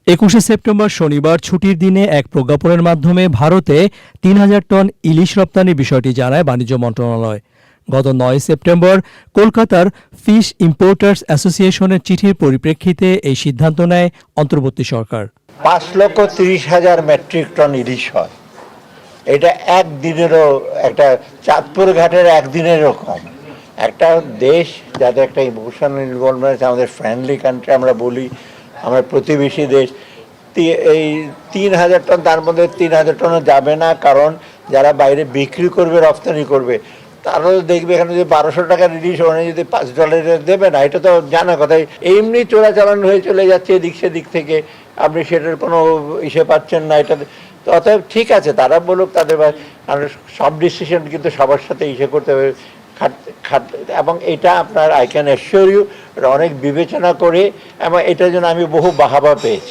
21শে September শনিবার ছুটির দিনে এক প্রজ্ঞাপনের মাধ্যমে ভারতে ৩,০০০ টন ইলিশ রপ্তানির বিষয়টি জানায় বাণিজ্য মন্ত্রণালয়। গত ৯ সেপ্টেম্বর কলকাতার ফিশ ইম্পোর্টার্স অ্যাসোসিয়েশনের চিঠির পরিপ্রেক্ষিতে এই সিদ্ধান্ত নেয় অন্তর্বর্তী সরকার। 5,30,000 মেট্রিক টন ইলিশ হয়। এটা একদিনেরও একটা চাঁদপুর ঘাটের একদিনেরও কম। একটা দেশ যাদের একটা ইমোশনাল ইনভলভমেন্ট, আমাদের ফ্রেন্ডলি কান্ট্রি আমরা বলি, আমরা প্রতিবেশী দেশ, এই 3,000 টন, তার মধ্যে 3,000 টনও যাবে না, কারণ যারা বাইরে বিক্রি করবে, রপ্তানি করবে, তারাও দেখবে এখানে যদি 1200 টাকার ইলিশ ওখানে যদি $5 দেবে না, এটা তো জানা কথাই। এমনি চোরাচালান হয়ে চলে যাচ্ছে এদিক সেদিক থেকে, আপনি সেটার কোনো ইসে পাচ্ছেন না। এটা তো অতএব ঠিক আছে, তারা বলুক তাদের, সব ডিসিশন কিন্তু সবার সাথে ইসে করতে হবে, এবং এটা আপনার আই ক্যান অ্যাসিওর ইউ অনেক বিবেচনা করে, এবং এটার জন্য আমি বহু বাহাবা পেয়েছি।